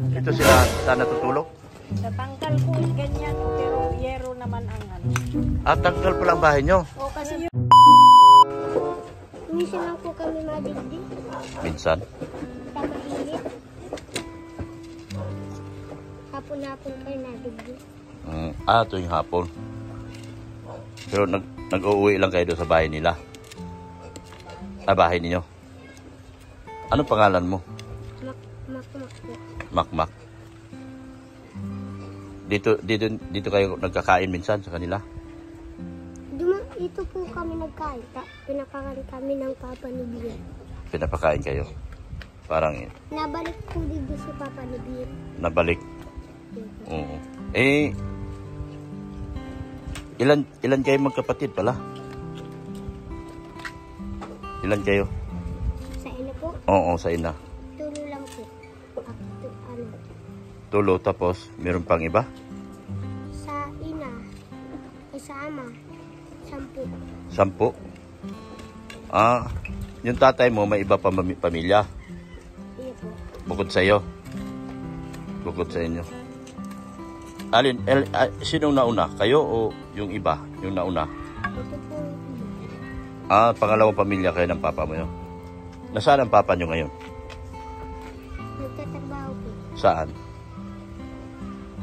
Dito sila saan natutulog? Sa tangkal po, ganyan po, pero yero naman ang ano. Ah, tanggal pa lang bahay nyo. O kasi yung... Minsan lang po kami madigdi. Minsan. Mainit. Hapon-hapon kayo nadigdi. Tuwing hapon. Pero nag-uuwi lang kayo doon sa bahay nila. Bahay niyo. Anong pangalan mo? Makmak po. Makmak. Dito kayo nagkakain minsan sa kanila? Ito po kami nagkain. Pinapakain kami ng Papa ni Bian. Pinapakain kayo? Parang... Nabalik po dito si Papa ni Bian. Nabalik? Oo. Ilan kayo magkapatid pala? Ilan kayo? Sa ina po? Oo, sa ina. Tulo lang po. Tulo, tapos meron pang iba? Sa ina. Sa ama. 10? Yung tatay mo may iba pa pamilya? Iya po. Bukod sa iyo? Bukod sa inyo? Sinong nauna? Kayo o yung iba? Yung nauna? Ito po. Pangalawang pamilya kayo ng papa mo yun. Nasaan ang papa nyo ngayon? Nagtatrabaho po. Saan?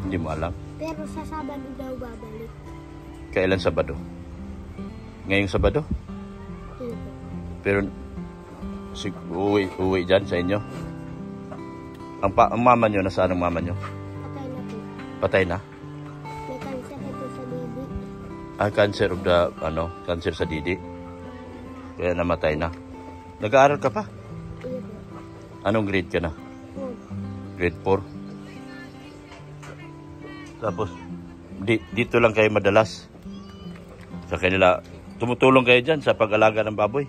Hindi mo alam. Pero sa Sabado daw babalik. Kailan Sabado? Ngayong Sabado? Iya po. Pero uwi dyan sa inyo? Ang mama nyo, nasaan ang mama nyo? Patay na po. Patay na? May cancer ito sa baby. Cancer of the, cancer sa didi. Kaya namatay na. Nag-aaral ka pa? Iya po. Anong grade ka na? Grade 4. Tapos, dito lang kayo madalas. Sa kanila, tumutulong kayo dyan sa pag-alaga ng baboy?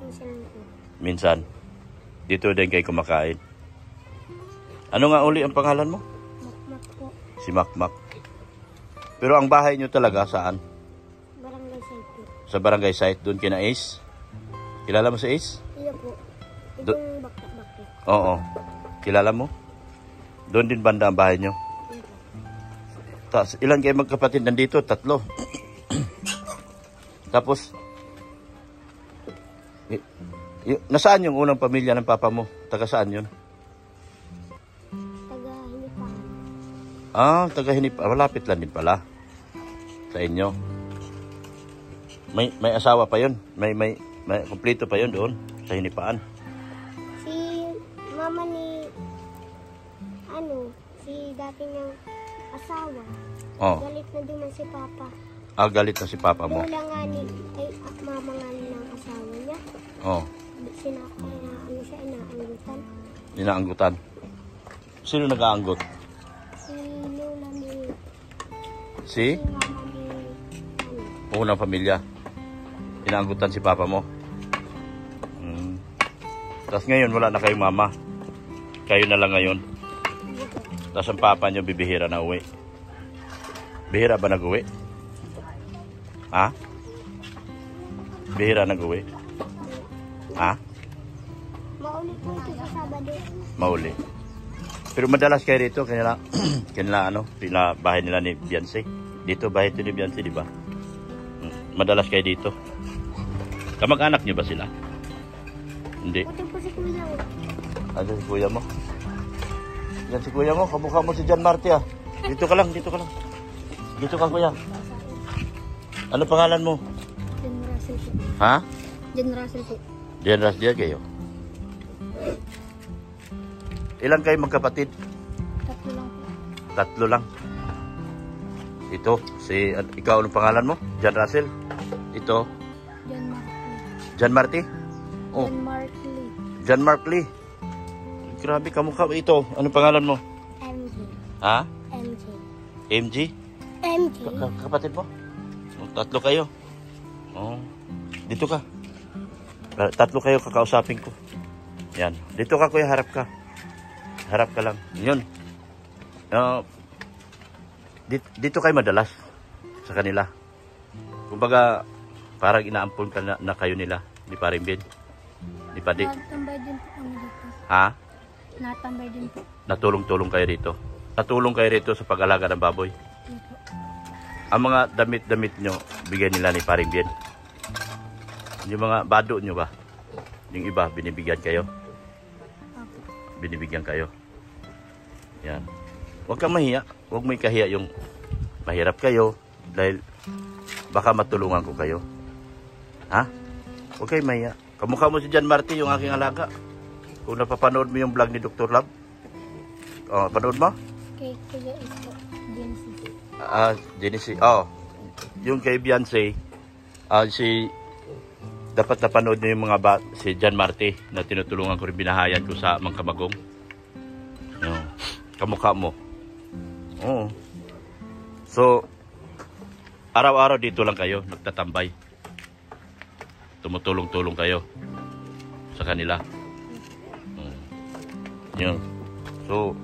Minsan po. Minsan. Dito din kayo kumakain. Ano nga uli ang pangalan mo? Makmak po. Si Makmak. Pero ang bahay nyo talaga saan? Barangay site po. Sa barangay site, doon kina Ace? Kilala mo si Ace? Iya po. Itong bakit-bakit. Oo. Kilala mo? Doon din banda ang bahay nyo? Iya po. Tapos, ilan kayo magkapatid nandito? 3. Tapos, nasaan yung unang pamilya ng papa mo? Taga saan yun? Taga Hinipahan. Taga Hinipahan. Malapit lang din pala. Sa inyo. May asawa pa yun? May kumpleto pa yun doon? Sa Hinipahan? Si mama ni, si dati niyang asawa. Oh. Galit na din si Papa. Galit na si papa mo? Wala nga ni, mama nga ni ng asawa niya. Oh. Inaanggutan. Inaanggutan. Sino nag-aanggot? Si Lola ni... Si? Si mama ni... Unang pamilya. Inaanggutan si papa mo. Tapos ngayon wala na kayong mama. Kayo na lang ngayon. Tapos ang papa nyo bibihira na uwi. Bihira ba nag-uwi? Ha? Bihira nag-uwi? Ha? Mauli po ito sa Sabado. Mauli. Pero madalas kayo rito, kanila bahay nila ni Beyonce. Dito, bahay ito ni Beyonce, di ba? Madalas kayo dito. Kamag-anak nyo ba sila? Hindi. Ito po si Kuya. Ano si kuya mo? Yan si kuya mo, kamukha mo si John Marty ah. Dito ka lang, dito ka lang. Dito ka kuya. Ano pangalan mo? John Russell po. Ha? John Russell po. John Russell kayo. Ilan kayo magkapatid? 3 lang po. 3 lang. Ito, ikaw anong pangalan mo? John Russell? Ito? John Markley. John Marty? Oh. John Markley. John Markley. Grabe, kamukha ito. Anong pangalan mo? MJ. Ha? MJ. MG? MJ. Kapatid mo? 3 kayo. Oh. Dito ka. 3 kayo kakausapin ko. Yan. Dito ka kuya, harap ka. Harap ka lang. Yun. Dito kayo madalas sa kanila. Kumbaga, parang inaampon ka na kayo nila. Di pa rin bin. Di pa di. Tambay din po kami dito. Ha? Natambay din po. Natulong-tulong kayo rito. Natulong kayo rito sa pag-alaga ng baboy. Opo. Ang mga damit-damit nyo, bigyan nila ni Paring Bien. Yung mga bado nyo ba? Yung iba, binibigyan kayo? Opo. Binibigyan kayo. Yan. Huwag kang mahiya. Huwag may kahiya yung mahirap kayo dahil baka matulungan ko kayo. Ha? Huwag kayong mahiya. Kamukha mo si John Marty, yung aking alaga. Kung napapanood mo yung vlog ni Dr. Lab. Panood mo? Kay Kuya Ito. Genesis. Genesis. Yung kay Beyonce, dapat napanood niyo yung si John Marty na tinutulungan ko rin, binahayan ko sa Mangkamagong. Yung kamukha mo. Oo. So, araw-araw dito lang kayo, nagtatambay. Tumutulong-tulong kayo sa kanila. Yun. So,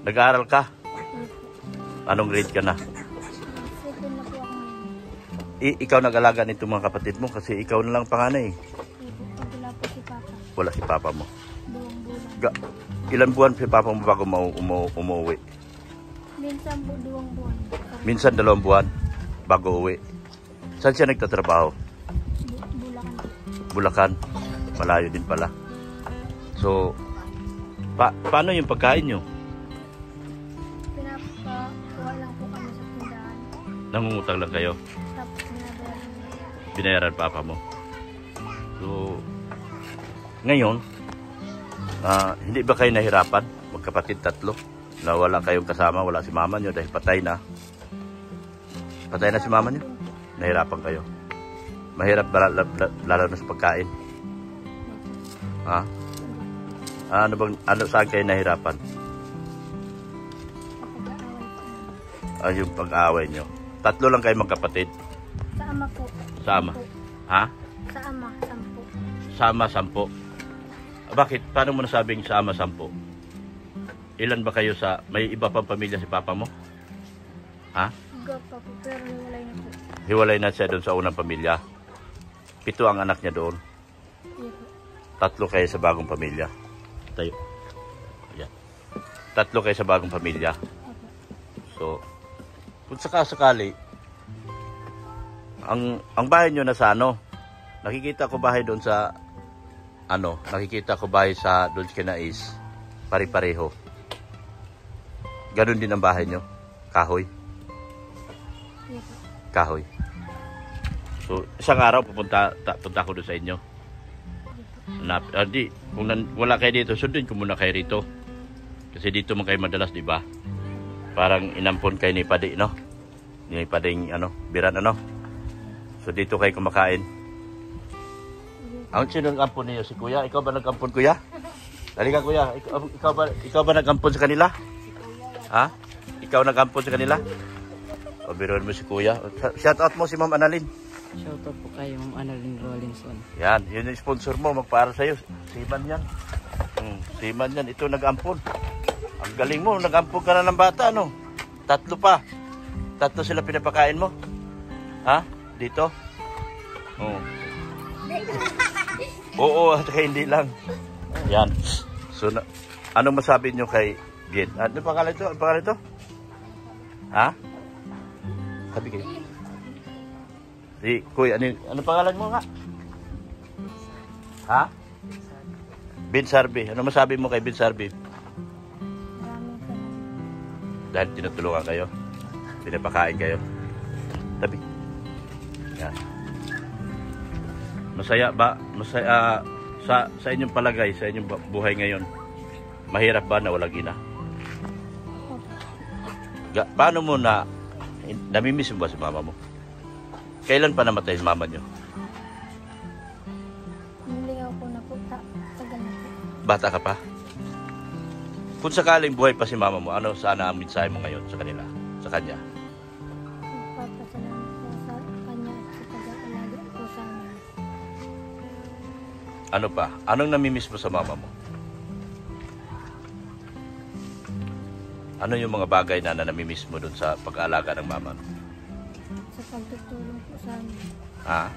nag-aaral ka? Anong grade ka na? Second na po ako ngayon. Ikaw nag-alaga nito mga kapatid mo kasi ikaw na lang panganay. Pag wala po si Papa, Wala si papa mo. 2 buwan. Ilan buwan si papa mo bago umuwi? Minsan po 2 buwan. Minsan 2 buwan bago uwi. Saan siya nagtatrabaho? Bulacan po. Bulacan. Malayo din pala. So, paano yung pagkain nyo? Pinapakuha lang po kami sa tindahan. Nangungutang lang kayo? Tapos binabayaran. Binayaran papa mo. So, ngayon, hindi ba kayo nahirapan? Magkapatid 3 na wala kayong kasama, wala si mama nyo dahil patay na. Patay na si mama nyo? Nahirapan kayo. Mahirap lalo na sa pagkain. Ha? Saan kayo nahirapan? Yung pag-aaway nyo. 3 lang kayo magkapatid. Sa ama po. Sa ama? Ha? Sa ama, 10. Sa ama, 10. Bakit? Paano mo nasabing sa ama 10? Ilan ba kayo may iba pang pamilya si papa mo? Ha? Iga pa po, pero hiwalay na po. Hiwalay na siya doon sa unang pamilya. 7 ang anak niya doon. Iya po. 3 kayo sa bagong pamilya. Tayo. Ayan. 3 kayo sa bagong pamilya. Opo. So, kung sakasakali, ang bahay nyo na sa nakikita ko bahay doon sa nakikita ko bahay sa doon sa Kinais, pare-pareho. Ganon din ang bahay nyo. Kahoy. Iya po. Kahoy. So, isang araw punta ko doon sa inyo. Kung wala kayo dito, sundin ko muna kayo rito. Kasi dito man kayo madalas, di ba? Parang inampon kayo ni Padi, no? Ni Pading, Biran, So, dito kayo kumakain. Ang sino nag-ampon niyo? Si Kuya? Ikaw ba nag-ampon, Kuya? Dali ka, Kuya. Ikaw ba nag-ampon sa kanila? Ha? Ikaw nag-ampon sa kanila? O, biruan mo si Kuya. Shout out mo si Ma'am Annalyn. Shoutout po kay Ma'am Annalyn Rolinson. Yan, yun yung sponsor mo. Magpara sa'yo. Siman yan. Siman yan. Ito nag-ampon. Ang galing mo. Nag-ampon ka na ng bata, 3 pa. 3 sila pinapakain mo. Ha? Dito? Oo. Oo, at hindi lang. Yan. So, anong masabi nyo kay Bien? Ano pangalan ito? Ano pangalan ito? Ha? Sabi kayo. Si Kuya, ano pangalan mo nga? Ha? Bin Sarbi. Ano masabi mo kay Bin Sarbi? Maraming salamat. Dahil tinutulungan kayo. Pinapakain kayo. Tabi. Yan. Masaya ba? Masaya sa inyong palagay, sa inyong buhay ngayon. Mahirap ba na walang ina? Paano mo namimiss mo ba si mama mo? Kailan pa namatay si mama nyo? Niligaw ko na po. Tagal na po. Bata ka pa? Kung sakaling buhay pa si mama mo, sana ang mensahe mo ngayon sa kanila? Sa kanya? Nagpapasalamat po sa kanya at sa pag-aalaga po sa amin. Ano pa? Anong namimiss mo sa mama mo? Ano yung mga bagay na namimiss mo dun sa pag-aalaga ng mama mo? Sa pagtutulong po sa amin. Ha?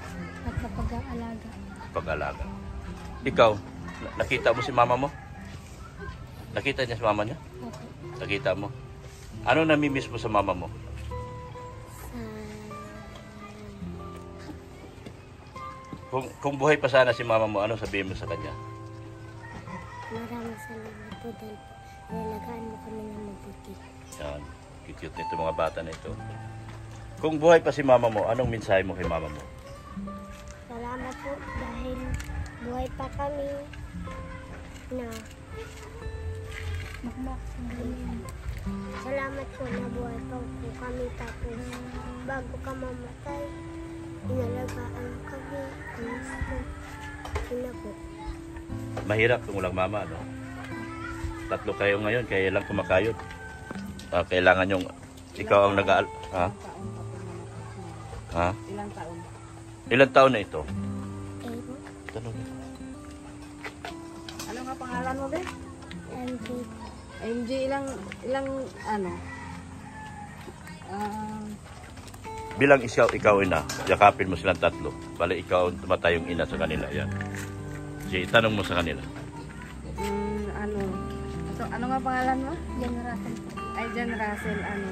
At sa pag-aalaga. Pag-aalaga. Ikaw, nakita mo si mama mo? Nakita niya sa mama niya? Opo. Nakita mo? Ano namimiss mo sa mama mo? Kung buhay pa sana si mama mo, ano sabihin mo sa kanya? Maraming salamat po dahil nilagaan mo kami ng mabuti. Yan. Cute nito mga bata na ito. Kung buhay pa si mama mo, anong mensahe mo kay mama mo? Salamat po dahil buhay pa kami na salamat po na buhay pa po kami tapos bago ka mamatay, inalagaan kami. Ina po. Mahirap kung walang mama, no? 3 kayo ngayon, kaya lang kumakayod. Kailangan yung ikaw ang nag-aal... Ha? Ha? Ilang taon? Ilang taon na ito? Evo. Tanong niyo. Ano nga pangalan mo, be? MJ. MJ, ilang ano? Bilang ikaw ina, yakapin mo silang 3. Bali, ikaw ang tumatayong ina sa kanila. Yan. Sige, itanong mo sa kanila. Ano? Ano nga pangalan mo? Jan Russell. Ay, Jan Russell, ano?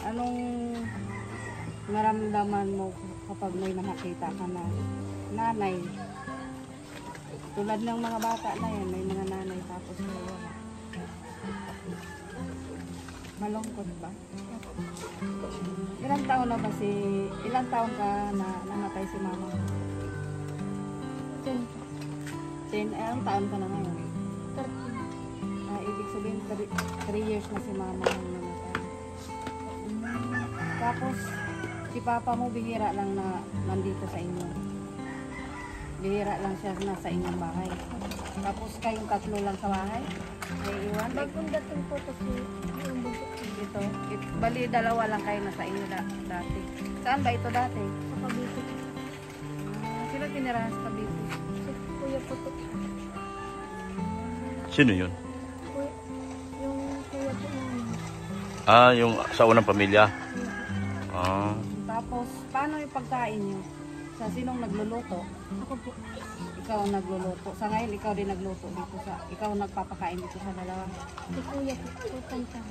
Anong maramdaman mo kapag may nakakita ka na nanay? Tulad ng mga bata na yan, may mga nanay tapos wala. Malungkot ba? Ilang taon ka na namatay si mama mo? 10. Ilang taon ka na ngayon? 13. Ibig sabihin 3 years na si mama mo namatay. Tapos si papa mo bihira lang na nandito sa inyo. Bihira lang siya nasa inyong bahay. Tapos kayong 3 lang sa bahay? May iwan? Bagong dating po ito si yung buso. Ito. Bali, 2 lang kayo nasa inyo dati. Saan ba ito dati? Sa Cavite. Sino tinirahan sa Cavite? Si Kuya Puto. Sino yun? Yung kuya po namin. Yung sa unang pamilya? Tapos, paano yung pagkain nyo? Sa sinong nagluluto? Ako po. Ikaw ang nagluluto. Sa ngayon, ikaw din nagluto dito ikaw ang nagpapakain dito sa dalawa. Si Kuya po. Tantan.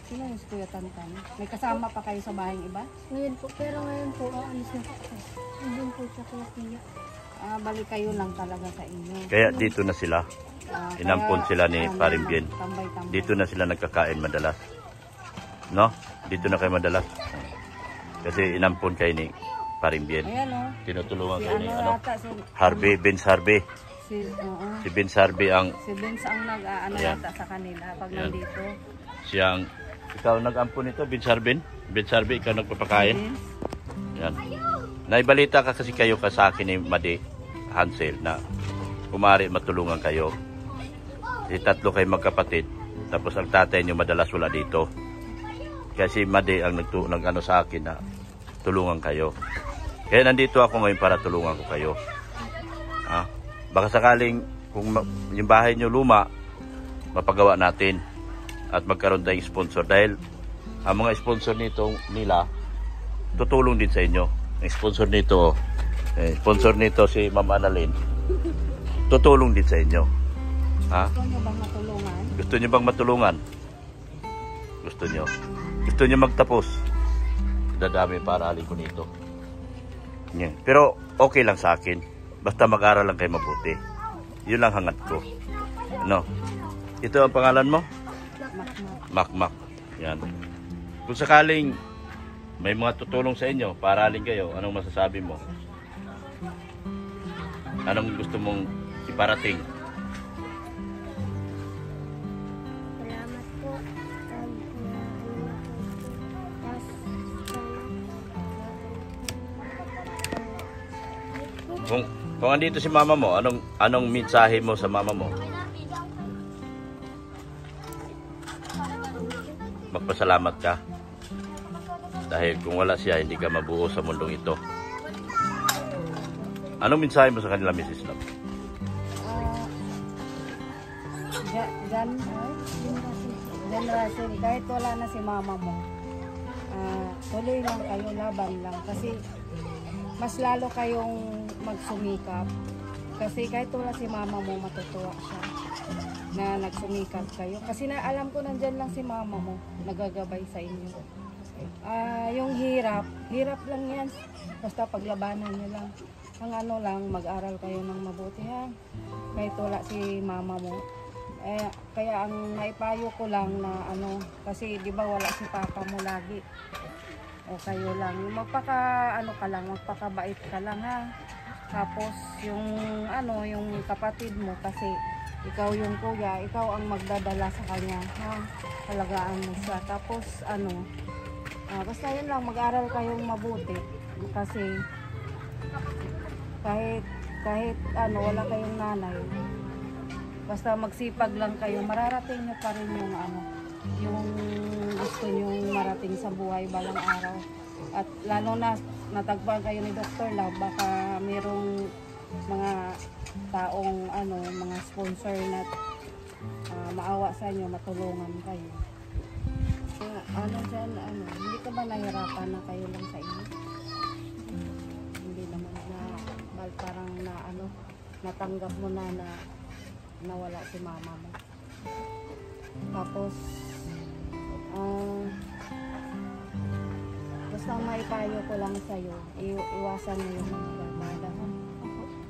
Sino yung si Kuya Tantan? May kasama pa kayo sa bahay iba? Ngayon po. Pero ngayon po, aalis na po. Andun po siya kaya Kuya. Balik kayo lang talaga sa inyo. Kaya dito na sila. Inampon sila ni Paring Bien. Tambay-tambay. Dito na sila nagkakain madalas. No? Dito na kayo madalas. Kasi inampon kayo ni Paring Bien. Ayan o. Tinutulungan Si kayo ni yata, Harvey, Vince Harvey. Si Vince Harvey ang Si Vince ang nag-ano Ayan. yata sa kanila pag Ayan. nandito. siyang ikaw nag-ampon nito, Vince Harvey. Vince Harvey, ikaw nagpapakain. Vince? Yan. Naibalita ka kasi kayo ka sa akin ni Madi Hansel na kumari matulungan kayo. 3 kayo magkapatid. Tapos ang tatay niyo madalas wala dito. Kasi Madi ang nag-ano sa akin na tulungan kayo. Kaya nandito ako ngayon para tulungan ko kayo. Baka sakaling kung yung bahay niyo luma, mapagawa natin at magkaroon tayong sponsor. Dahil ang mga sponsor nila tutulong din sa inyo. Ang sponsor nito si Ma'am Annalyn, tutulong din sa inyo. Gusto nyo bang matulungan? Gusto nyo bang matulungan? Gusto nyo? Gusto nyo magtapos? Dadami para alin ko nito. Yeah. Pero okay lang sa akin. Basta mag-aral lang kayo mabuti. Yun lang hangat ko. Ano? Ito ang pangalan mo? Makmak. Yan. Kung sakaling may mga tutulong sa inyo, para alin kayo, anong masasabi mo? Anong gusto mong iparating? Salamat po. Kung andito si mama mo, anong mensahe mo sa mama mo? Magpasalamat ka. Dahil kung wala siya, hindi ka mabuo sa mundong ito. Anong mensahe mo sa kanila, Mrs. Love? Jan Russell, kahit wala na si mama mo, tuloy lang kayo, laban lang. Kasi mas lalo kayong magsumikap. Kasi kahit wala si mama mo, matutuwa siya. na nagsumikap kayo. Kasi na alam ko nandyan lang si mama mo, nagagabay sa inyo. Yung hirap lang yan. Basta paglabanan nyo lang. Ang ano lang, mag-aral kayo ng mabuti ha. Kahit wala si mama mo. Kaya ang naipayo ko lang na ano, kasi di ba wala si papa mo lagi. O kayo lang, magpakabait ka lang ha. Tapos yung yung kapatid mo kasi ikaw yung kuya, ikaw ang magdadala sa kanya ha. Alagaan mo siya. Tapos basta yun lang, mag-aral kayong mabuti kasi kahit wala kayong nanay, basta magsipag lang kayo, mararating nyo pa rin yung gusto nyong marating sa buhay balang araw. At lalo na natagpuan kayo ni Dr. Love, baka mayroong mga taong mga sponsor na maawa sa inyo, matulungan kayo. Hindi ka ba nahirapan na kayo lang sa inyo? Hindi naman parang natanggap mo na nawala si mama mo. Tapos basta ang maipayo ko lang sa'yo, iwasan mo yung mga barkada.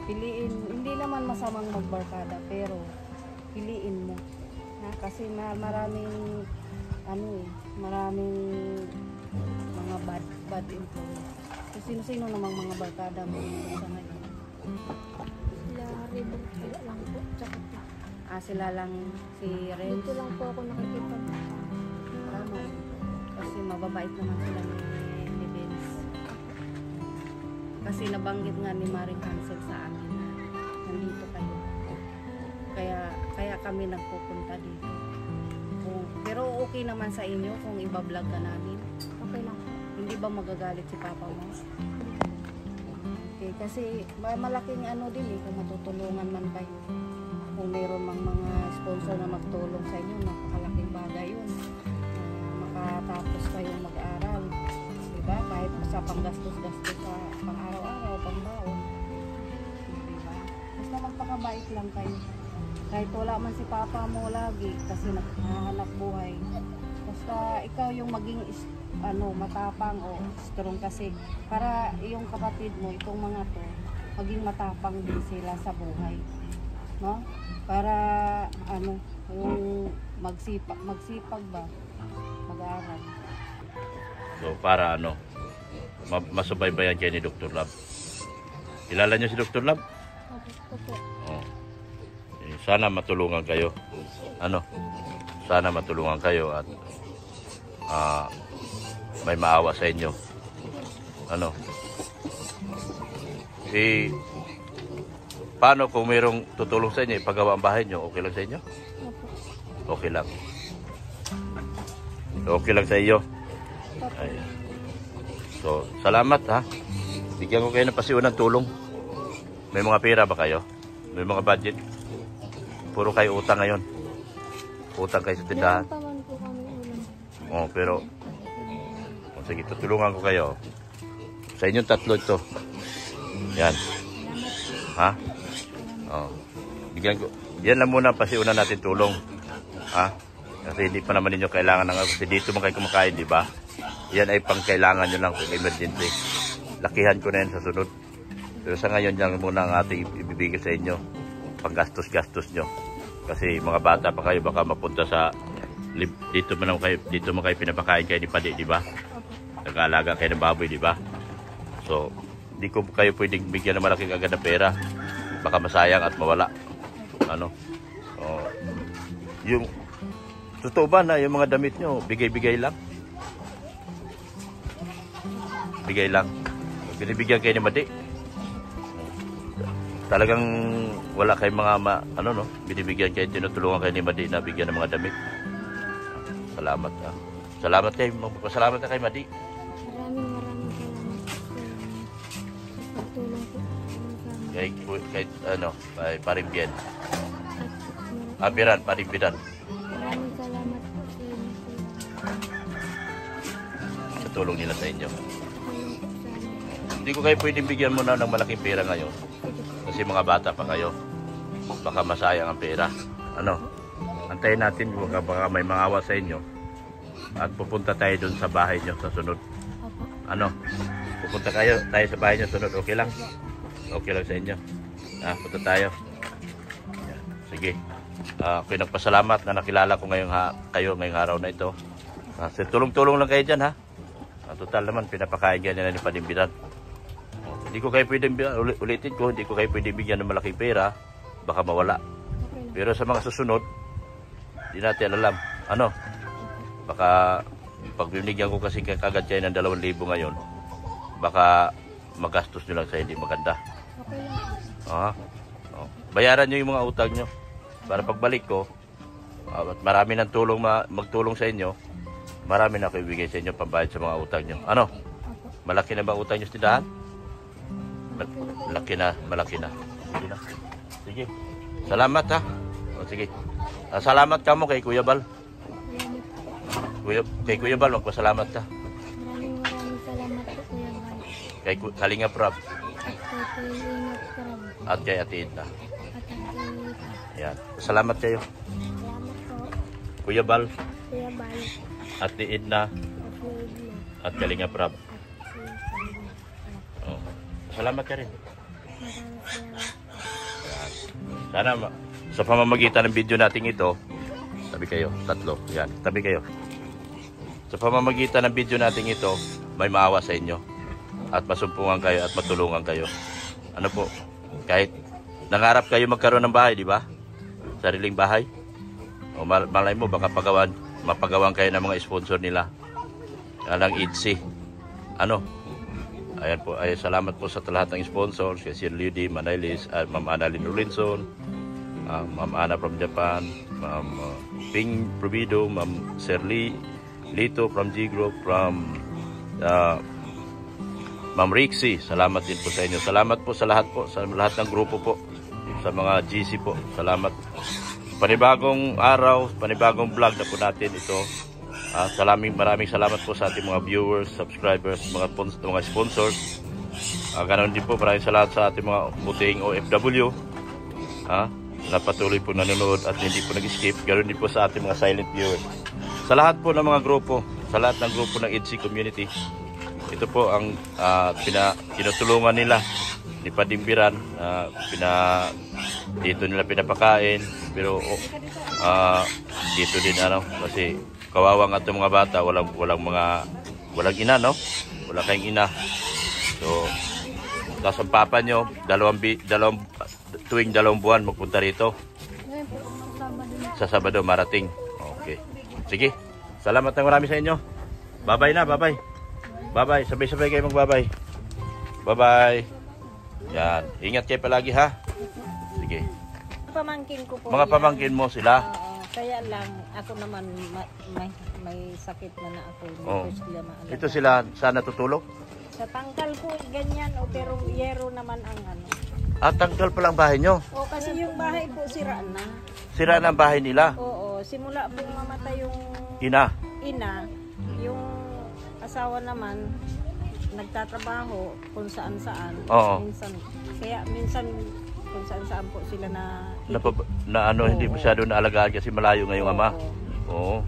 Piliin, hindi naman masamang magbarkada, pero piliin mo. Kasi maraming mga bad influence. So, sino-sino namang mga barkada mo sa ngayon? Sila Rebel lang po. Tsaka po. Sila lang si Ren. Dito lang po ako nakikita. Tama. Kasi mababait naman sila ni Vince. Kasi nabanggit nga ni Maring Hansel sa amin na nandito kayo. Kaya kami nagpupunta dito. Pero okay naman sa inyo kung ibablog ka namin. Okay lang po. Hindi ba magagalit si papa mo? Okay, kasi malaking din kung matutulungan man kayo. Kung mayroon mang mga sponsor na magtulong sa inyo, napakalaking bagay yun. Makatapos kayong mag-aral. Diba? Kahit sa panggastos-gastos sa pang-araw-araw, pang-baon. Diba? Basta magpakabait lang kayo. Kahit wala man si papa mo lagi kasi nakahanap buhay. Basta ikaw yung maging matapang o strong kasi para yung kapatid mo, itong mga to, maging matapang din sila sa buhay. No? Para yung magsipag ba? Mag-aaral. So para masubaybayan kayo ni Dr. Love. Kilala niyo si Dr. Love? Opo. Oh. Sana matulungan kayo. Sana matulungan kayo at may maawa sa inyo. Paano kung mayroong tutulong sa inyo, ipagawa ang bahay nyo, okay lang sa inyo? Okay lang. Okay lang sa iyo. Ayan. So, salamat ha. Bigyan ko kayo ng pasiunang tulong. May mga pera ba kayo? May mga budget? Puro kayo utang ngayon. Utang kayo sa tindahan. Taman po kami ulam. Oh, pero sige, tutulungan ko kayo. Sa inyong tatlo ito. Yan. Ha? Oh. Bigyan ko. Yan lang muna pasiuna natin tulong. Ha? Kasi hindi pa naman ninyo kailangan ng kasi dito man kayo kumakain, di ba? Yan ay pangkailangan nyo lang kung emergency. Lakihan ko na yan sa sunod. Pero sa ngayon lang muna ang ating ibibigay sa inyo. Panggastos-gastos nyo. Kasi mga bata pa kayo baka mapunta sa dito man kayo pinapakain kayo ni Padi, di ba? Nag-aalaga kayo ng baboy, di ba? So, hindi ko kayo pwedeng bigyan ng malaking agad na pera. Baka masayang at mawala. Yung totoo ba na yung mga damit nyo, bigay-bigay lang? Bigay lang. Binibigyan kayo ni Madi. Talagang wala kayong mga binibigyan kayo, tinutulungan kayo ni Madi na bigyan ng mga damit. Salamat ha. Salamat kayo, magpapasalamat na kay Madi. Maraming salamat sa pagtulong po. Kay Parimbian. Parimbidan. Maraming salamat po sa inyo. Sa tulong nila sa inyo. Hindi ko kayo pwedeng bigyan muna ng malaking pera ngayon. Kasi mga bata pa kayo. Baka masayang ang pera. Antayin natin, baka may mangawa sa inyo. At pupunta tayo dun sa bahay nyo sa sunod. Opo. Ano? Pupunta tayo sa bahay nyo sunod. Okay lang? Okay lang sa inyo. Punta tayo. Yan. Sige. Ako'y nagpasalamat na nakilala ko kayo ngayong araw na ito. Tulong-tulong lang kayo dyan, ha? Total naman, pinapakain ganyan na ni Padimbiran. Hindi ko kayo pwede, ulitin ko, hindi ko kayo pwede bigyan ng malaking pera. Baka mawala. Pero sa mga susunod, hindi natin alam. Ano? Baka, pag binigyan ko kasi kagad kayo ng 2,000 ngayon, baka magastos nyo lang sa hindi maganda. Okay lang. Bayaran nyo yung mga utang nyo. Para pagbalik ko, at marami ng tulong magtulong sa inyo, marami na ako ibigay sa inyo pambayad sa mga utang nyo. Ano? Malaki na ba utang nyo sa tindahan? Malaki na. Sige na. Sige. Salamat, ha? Sige. Salamat ka mo kay Kuya Bal. Kay Kuya Bal, magpasalamat ka. Maraming salamat po, Kuya Bal. Kay Kalinga Prab. At kay Kalinga Prab. At kay Ate Edna. At kay Kalinga. Yan. Salamat kayo. Salamat po, Kuya Bal, Kuya Bal. Ate Edna, At Edna. at Kalinga Prab. At kay Kalinga. Salamat ka rin. Maraming salamat. Sana sa pamamagitan ng video natin ito, tabi kayo, tatlo. Yan, tabi kayo. Sa pamamagitan ng video natin ito, may maawa sa inyo. At masumpungan kayo at matulungan kayo. Ano po? Kahit nangarap kayo magkaroon ng bahay, di ba? Sariling bahay. O malay mo, baka mapagawan kayo ng mga sponsor nila. Alang IDC. Ano? Ayan po, salamat po sa lahat ng sponsors, kay Sir Ludi Manailis, Ma'am Annalyn Rolinson, Ma'am Anna from Japan, Ma'am Ping Provido, Ma'am Sir Lito from G Group, from Ma'am Rixie. Salamat din po sa inyo. Salamat po sa lahat ng grupo po, sa mga GC po. Salamat. Panibagong araw, panibagong vlog na po natin ito. Maraming salamat po sa ating mga viewers, subscribers, mga sponsors. Ganon din po, maraming salamat sa ating mga buting OFW na patuloy po nanonood at hindi po nag-skip. Ganon din po sa ating mga silent viewers. Sa lahat po ng mga grupo, sa lahat ng grupo ng EDC community, ito po ang tinutulungan nila ni Padimbiran. Dito nila pinapakain, pero dito din kasi kawawa nga itong mga bata, walang ina, no? Wala kayong ina. So, tapos ang papa nyo, tuwing 2 buwan magpunta rito. Sa Sabado marating. Okay. Sige. Salamat ng marami sa inyo. Bye-bye na, bye-bye. Bye-bye. Sabay-sabay kayo mag-bye-bye. Bye-bye. Yan. Ingat kayo palagi, ha? Sige. Pamangkin ko po. Mga yan. pamangkin mo sila? Kaya lang, ako naman may sakit na ako. Ito sila, saan natutulog? Sa tangkal ko, ganyan. Pero yero naman ang Tangkal pa lang bahay nyo? kasi yung bahay po sira na. Sira na ang bahay nila? Oo, simula pong mamatay yung Ina? Yung asawa naman, nagtatrabaho kung saan-saan. Oo. Minsan kung saan-saan po sila Hindi masyado naalagaan kasi malayo ngayong ama. Oo.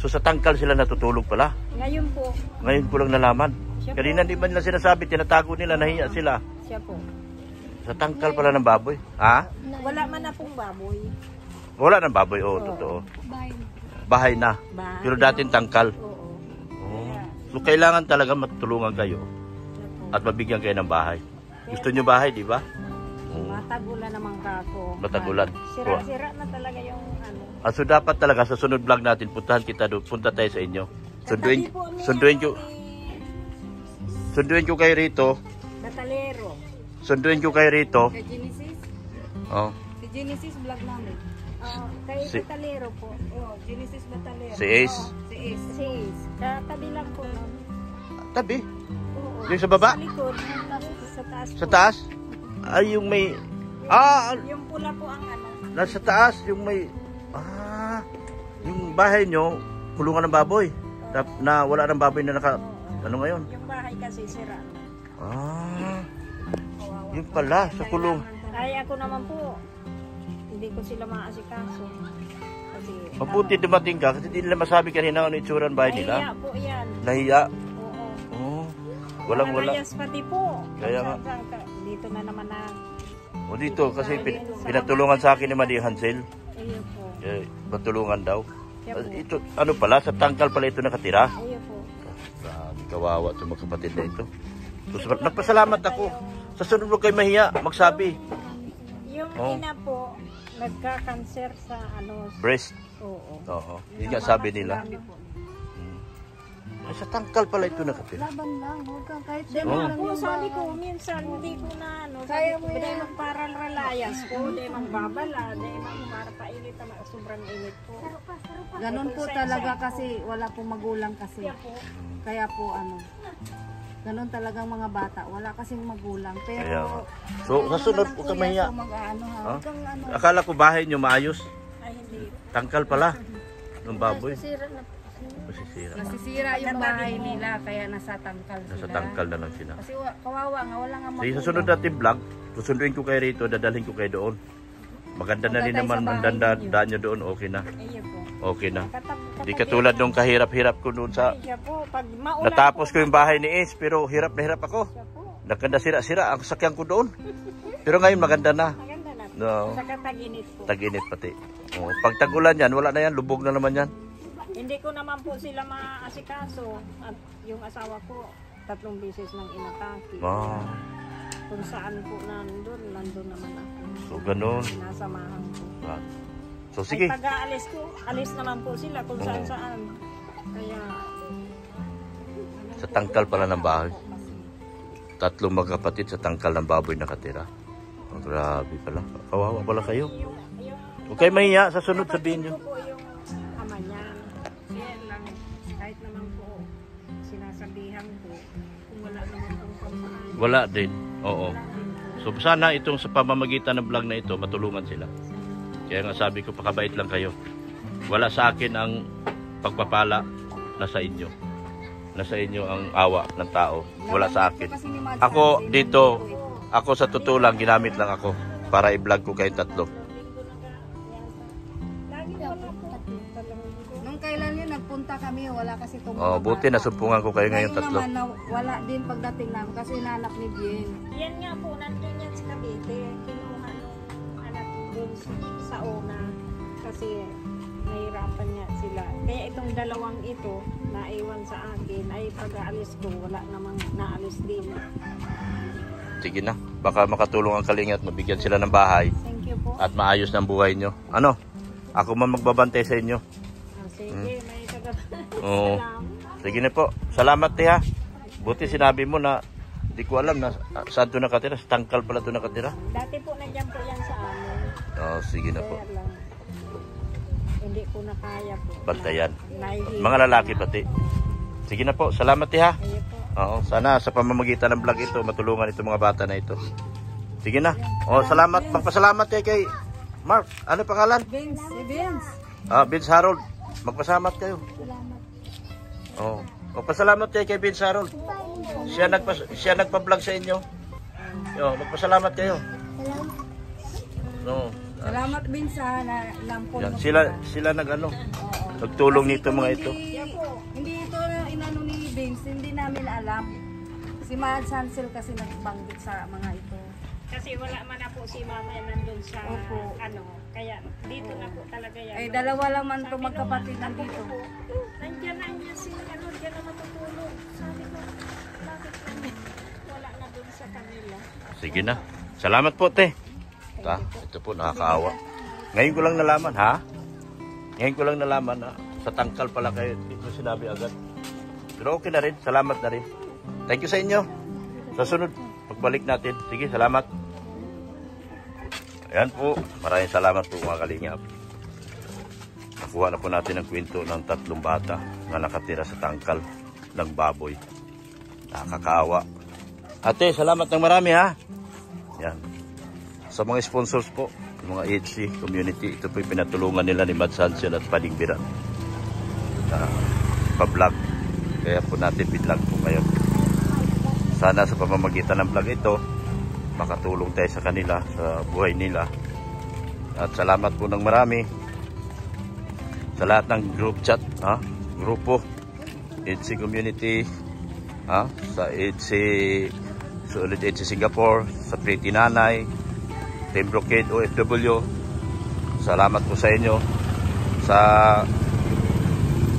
So sa tangkal sila natutulog pala? Ngayon po. Ngayon ko lang nalaman. Siya Kanina di ba nila sinasabi, tinatago nila, nahiya sila. Siya po. Sa tangkal pala ng baboy. Ha? Wala man na pong baboy. Wala ng baboy, totoo. Bahay na. Pero dating tangkal. Oo. So kailangan talaga matulungan kayo at mabigyan kayo ng bahay. Gusto nyo bahay, di ba? Matagulan naman kako. Matagulan. Sira-sira na talaga yung So dapat talaga sa sunod vlog natin, punta tayo sa inyo. Sunduin ko kayo rito. Batalero. Sunduin ko kayo rito. Kay Genesis? Si Genesis vlog namin. Kay Batalero po. Genesis Batalero. Si Ace. Si Ace. Si Ace. Katabi lang po nun. Tabi. Oo. Yung sa baba? Sa likod. Sa taas po. Sa taas? Ay, yung may... Yung pula po ang Nasa taas, yung may... yung bahay nyo, kulungan ng baboy. Na wala ng baboy na ano ngayon? Yung bahay kasi sira. Yung pala, sa kulong. Ay, ako naman po, hindi ko sila maasikaso. Kasi Mabuti dumating ka kasi hindi nila masabi kanina ano itsura ng bahay Nahiya nila. po yan. Nahiya. Oo. Oh, walang-wala. Nalayas pati po. Kaya nga. Dito na naman na. O dito kasi pinatulungan sa akin ni Madi Hansel. Ayun po. Matulungan daw. Kaya po. Ito, ano pala, sa tangkal pala ito nakatira. Ayun po. Grabe, kawawa ito magkapatid na ito. So, nagpasalamat ako. Sa sunod mo kayo mahiya, magsabi. Yung Oh. ina po, nagka-cancer sa ano. Breast. Oo. Oo. Yun nga sabi nila. Marami po. Ay, sa tangkal pala ito nakatira. Laban lang, huwag kang kahit Di Oo. ba po, sabi ko, minsan hindi ko na ano, Kaya mo di yan. magparal ralayas po, di magbabala, di magpapainit na sobrang init po. Ganun po talaga kasi wala pong magulang kasi. Kaya po, Kaya po ano, ganun talagang mga bata. Wala kasing magulang. Pero, Kaya nga. So, sa sunod naman po ang ka kuya, mahiya. so mag-ano ha. Huwag kang ano. Akala ko bahay nyo maayos. ay hindi. Tangkal pala. Ng baboy. Sira na po. Masisira. Nasisira yung bahay nila kaya nasa tangkal sila. Nasa tangkal na lang sila. Kasi kawawa nga, wala nga Sige, sa sunod natin vlog, susunduin ko kayo rito, dadalhin ko kayo doon. Maganda na rin Punta tayo naman, sa bahay ang ninyo. daan nyo doon, okay na. Ayun po. Okay na. Katabi- Di katulad nung kahirap-hirap ko doon sa... Siya po, pag maulan Natapos po, ko yung bahay ni Ace, pero hirap na hirap ako. siya po. Nagkanda sira-sira ang sakyan ko doon. Pero ngayon maganda na. Maganda na po. No. Saka tag-init po. Tag-init pati. Oh, pag tag-ulan yan, wala na yan, lubog na naman yan. Hindi ko naman po sila maasikaso. At yung asawa ko, 3 beses nang inatake. Ah, Kung saan po nandun naman ako. so ganun. Sinasamahan ko. Ah. So sige. Ay pag-aalis ko, alis naman po sila kung Oo. saan-saan. Kaya, Sa tangkal pala ng bahay. 3 magkapatid sa tangkal ng baboy nakatira. Oh, grabe pala. Kawawa pala kayo. yung Huwag kayo mahiya, sa sunod sabihin nyo. ko po yung ama niya. Yan lang, kahit naman po, sinasabihan ko, kung wala naman pong pamahalaan. Wala din. Oo. So sana itong sa pamamagitan ng vlog na ito, matulungan sila. Kaya nga sabi ko, pakabait lang kayo. Wala sa akin ang pagpapala, nasa inyo. Nasa inyo ang awa ng tao. Wala sa akin. Ako dito, ako sa totoo lang, ginamit lang ako para i-vlog ko kayong 3. Lagi wala po. Nung kailan yun, nagpunta kami, wala kasi itong Oh, mga buti bata. nasumpungan ko kayo ngayong 3. naman na wala din pagdating namin kasi nanap ni Bien. Yan nga po, nandun yan sa Cavite. Kinuha nung anak dun sa una. Kasi nahirapan nga sila. Kaya itong dalawang ito, naiwan sa akin, ay pag-aalis ko, wala namang naalis din. Sige na, baka makatulong ang kalinga at mabigyan sila ng bahay Thank you po. at maayos ng buhay nyo. Ano? Ako man magbabantay sa inyo. Sige, may taga... Oo. Salamat. Sige na po. Salamat ha. Buti sinabi mo na di ko alam na saan ito nakatira. Sa tangkal pala ito nakatira. Dati po nandiyan po yan sa amin. Oh, sige na po. Kaya lang, hindi ko na kaya po. Bantayan. Nahihiya. Mga lalaki pati. Sige na po. Salamat ha. Kayo po. Oo, sana sa pamamagitan ng vlog ito, matulungan itong mga bata na ito. Sige na. Oh, salamat. Magpasalamat kay Mark. Ano pangalan? Vince, si Vince. Vince Harold. Magpasalamat kayo. Oh. Magpasalamat kay Vince Harold. Siya nagpa-vlog sa inyo. Yo, magpasalamat kayo. No. Salamat Vince ha, na lampon Yan. mo Sila nagano. Nagtulong nito mga ito. Hindi ito inano ni Vince, hindi namin alam. Si Mahal Sansel kasi nagbanggit sa mga ito. Kasi wala man na po si mama nandun sa Opo. ano. Kaya dito na po talaga yan. Ay dalawa lang man to magkapatid nandito. Nandiyan si ano, diyan na matutulog. Sabi ko, bakit namin wala na dun sa kanila. Sige na. Salamat po, te. Ito po, nakakaawa. Ngayon ko lang nalaman, ha? Ngayon ko lang nalaman na sa tangkal pala kayo. Hindi ko sinabi agad. Pero okay na rin. Salamat na rin. Thank you sa inyo. Sa sunod, pagbalik natin. Sige, salamat. Ayan po. Maraming salamat po mga kalingap. Nakuha na po natin ang kwento ng 3 bata na nakatira sa tangkal ng baboy. Nakakaawa. Ate, salamat ng marami, ha? Yan. Sa mga sponsors po, mga EHC community, ito po yung pinatulungan nila ni Mad Sansel at Pading Biran. Pa-vlog. Kaya po natin pinlog po ngayon. Sana sa pamamagitan ng vlog ito, makatulong tayo sa kanila, sa buhay nila. At salamat po ng marami sa lahat ng group chat, grupo, EDC community, sa EDC, sulit EDC Singapore, sa Pretty Nanay, Team Brocade OFW. Salamat po sa inyo. Sa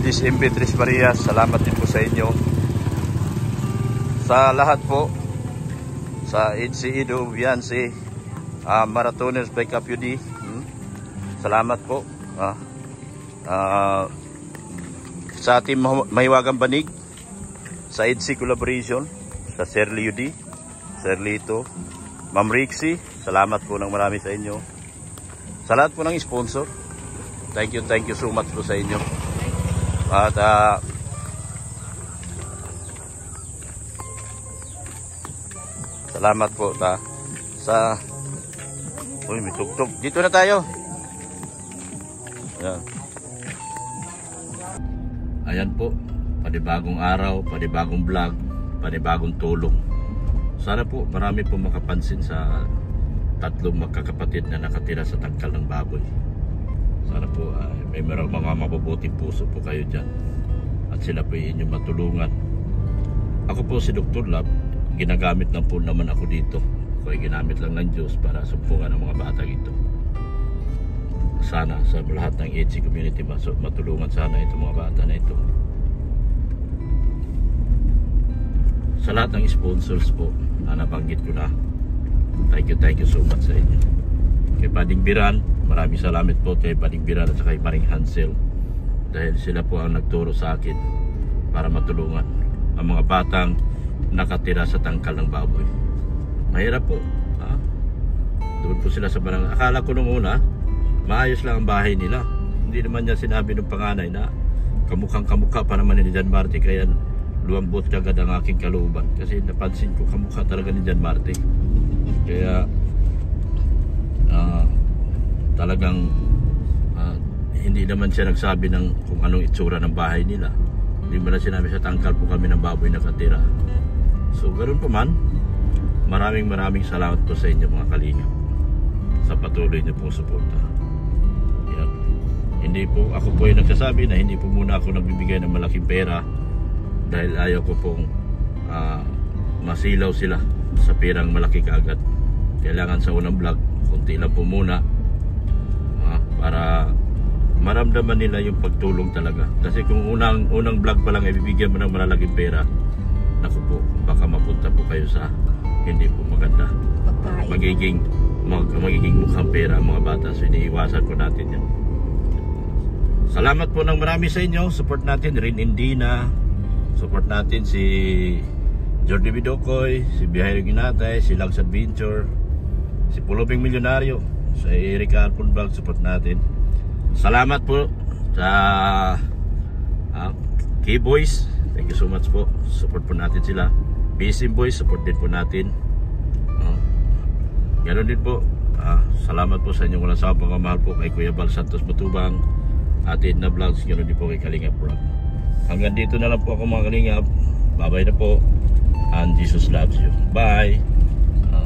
DSMB Tres Marias, salamat din po sa inyo. Sa lahat po, sa EDC Ido, Viancy, Marathoners by Capudi, salamat po. Sa Team Mahiwagang Banig, sa EDC Collaboration, sa Sir Liudi, Sir Lito, Ma'am Rixie, salamat po ng marami sa inyo. Sa lahat po ng sponsor, thank you so much po sa inyo. At salamat po sa uy, may tugtog. Dito na tayo. Ayan. Ayan po, panibagong araw, panibagong vlog, panibagong tulong. Sana po marami po makapansin sa tatlong magkakapatid na nakatira sa tangkal ng baboy. Sana po may mga mabubuting puso po kayo dyan at sila po inyong matulungan. Ako po si Dr. Lab, ginagamit lang po naman ako dito. Ako ay ginamit lang ng Diyos para sumpungan ang mga bata ito. Sana sa lahat ng EDC community matulungan sana itong mga bata na ito. Sa lahat ng sponsors po na nabanggit ko na, thank you so much sa inyo. Kay Pading Biran, maraming salamat po kay Pading Biran at kay Maring Hansel, dahil sila po ang nagturo sa akin para matulungan ang mga batang nakatira sa tangkal ng baboy. Mahirap po, doon po sila sa barangay. Akala ko nung una maayos lang ang bahay nila. Hindi naman niya sinabi ng panganay na kamukhang kamukha pa naman ni John Marte, kaya luwambot kagad ang aking kalooban kasi napansin ko kamukha talaga ni John Marte. Kaya talagang hindi naman siya nagsabi ng kung anong itsura ng bahay nila. Hindi mo na sinabi sa tangkal po kami ng baboy nakatira. So ganoon pa man, maraming salamat po sa inyo mga kalingap sa patuloy niyo pong suporta. Yan. Hindi po ako po ay nagsasabi na hindi po muna ako nagbibigay ng malaking pera dahil ayaw ko pong masilaw sila sa pirang malaki kaagad. Kailangan sa unang vlog konti lang po muna para maramdaman nila yung pagtulong talaga. Kasi kung unang vlog pa lang ibibigyan mo ng malalaking pera, naku po, baka mapunta po kayo sa hindi po maganda. Magiging mukhang pera ang mga bata. So iniiwasan ko natin yan. Salamat po ng marami sa inyo. Support natin Rin Indina, support natin si Jordi Bidokoy, si Bihayro Ginatay, si Lags Adventure, si Pulobing Milyonaryo, sa Eric Arpon Vlog, support natin. Salamat po sa K-Boys, thank you so much po. Support po natin sila. BSM Boys, support din po natin. Ganon din po. Salamat po sa inyong walang sawang pagmamahal po kay Kuya Bal Santos Matubang, Ate Edna Vlogs, ganon din po kay Kalingap Vlog. Hanggang dito na lang po ako mga Kalingap. Bye-bye na po. And Jesus loves you. Bye.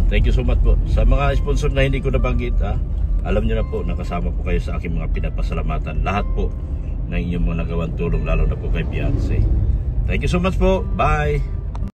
Thank you so much po. Sa mga sponsor na hindi ko nabanggit, alam nyo na po, nakasama po kayo sa aking mga pinapasalamatan. Lahat po ng inyong mga nagawang tulong, lalo na po kay Beyonce. Thank you so much po. Bye.